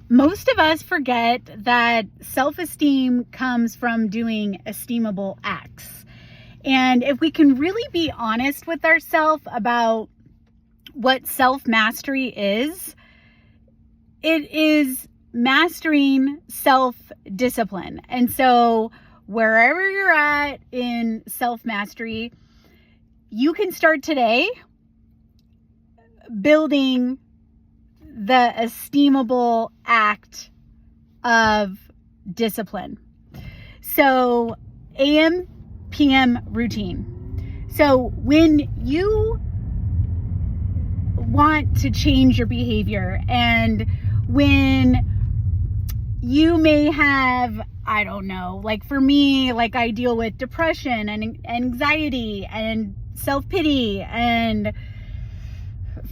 Most of us forget that self-esteem comes from doing esteemable acts. And if we can really be honest with ourselves about what self-mastery is, it is mastering self-discipline. And so wherever you're at in self-mastery, you can start today building the esteemable act of discipline. So AM, PM routine. So when you want to change your behavior, and when you may have, I don't know, like for me, like I deal with depression and anxiety and self-pity and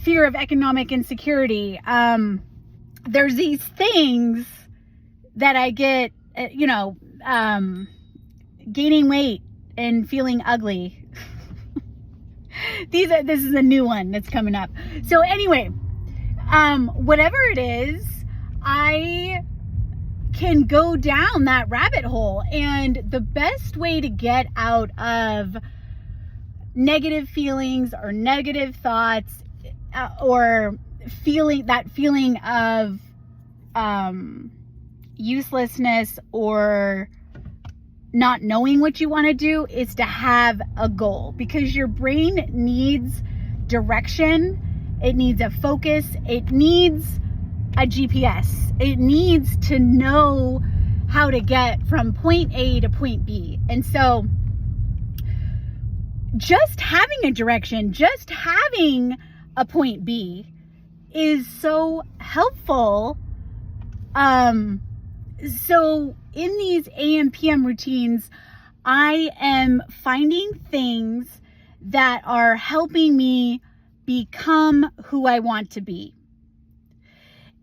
fear of economic insecurity. There's these things that I get, gaining weight and feeling ugly. This is a new one that's coming up. So anyway, whatever it is, I can go down that rabbit hole. And the best way to get out of negative feelings or negative thoughts, or feeling of uselessness or not knowing what you want to do, is to have a goal, because your brain needs direction. It needs a focus. It needs a GPS. It needs to know how to get from point A to point B. And so just having a direction, just having a point B is so helpful. So in these AM PM routines, I am finding things that are helping me become who I want to be.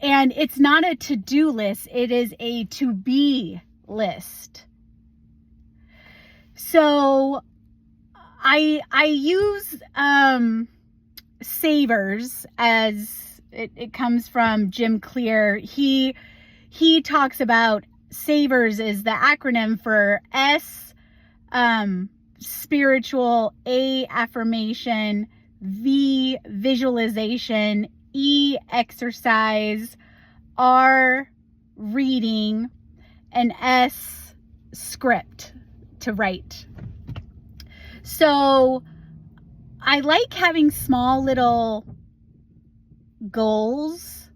And it's not a to-do list, it is a to-be list. So I use Savers, as it comes from Jim Clear. He talks about Savers is the acronym for S, spiritual, A, affirmation, V, visualization, E, exercise, R, reading, and S, script, to write. So I like having small little goals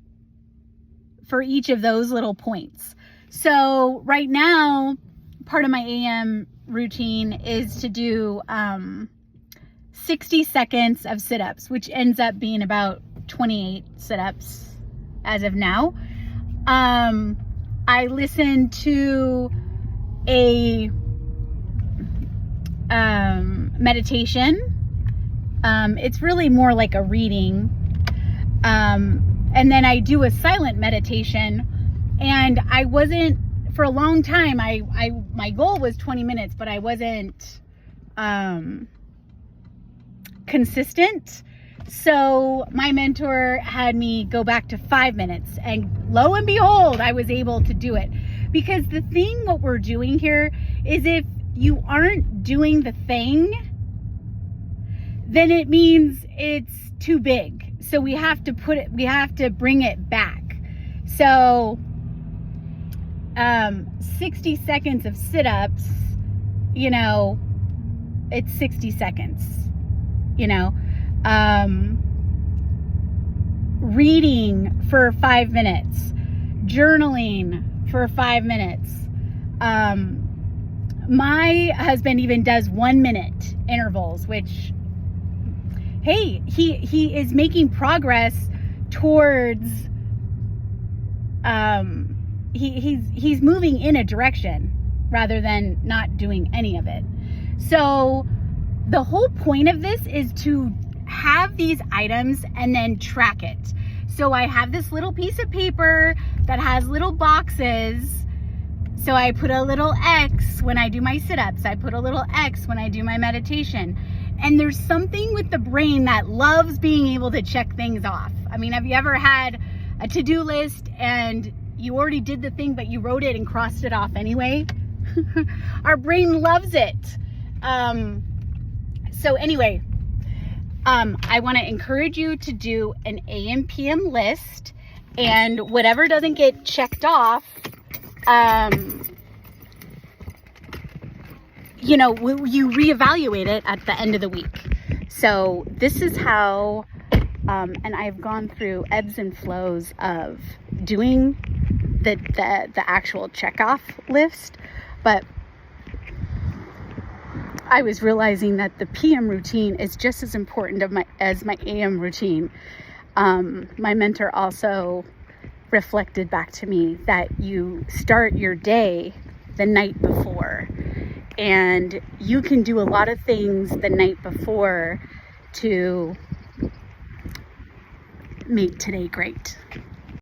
for each of those little points. So right now, part of my AM routine is to do 60 seconds of sit-ups, which ends up being about 28 sit-ups as of now. I listen to a meditation. It's really more like a reading. And then I do a silent meditation. And I wasn't, for a long time, my goal was 20 minutes, but I wasn't consistent. So my mentor had me go back to 5 minutes, and lo and behold, I was able to do it. Because the thing, what we're doing here is, if you aren't doing the thing, then it means it's too big. So we have to bring it back. So 60 seconds of sit-ups, it's 60 seconds, reading for 5 minutes, journaling for 5 minutes. My husband even does 1 minute intervals, which, hey, he is making progress towards, he's moving in a direction rather than not doing any of it. So the whole point of this is to have these items and then track it. So I have this little piece of paper that has little boxes. So I put a little X when I do my sit-ups. I put a little X when I do my meditation. And there's something with the brain that loves being able to check things off. I mean, have you ever had a to-do list and you already did the thing, but you wrote it and crossed it off anyway. Our brain loves it. So anyway, I want to encourage you to do an AM PM list, and whatever doesn't get checked off, you know, you reevaluate it at the end of the week. So this is how, and I've gone through ebbs and flows of doing the actual checkoff list, but I was realizing that the PM routine is just as important as my AM routine. My mentor also reflected back to me that you start your day the night before, and you can do a lot of things the night before to make today great.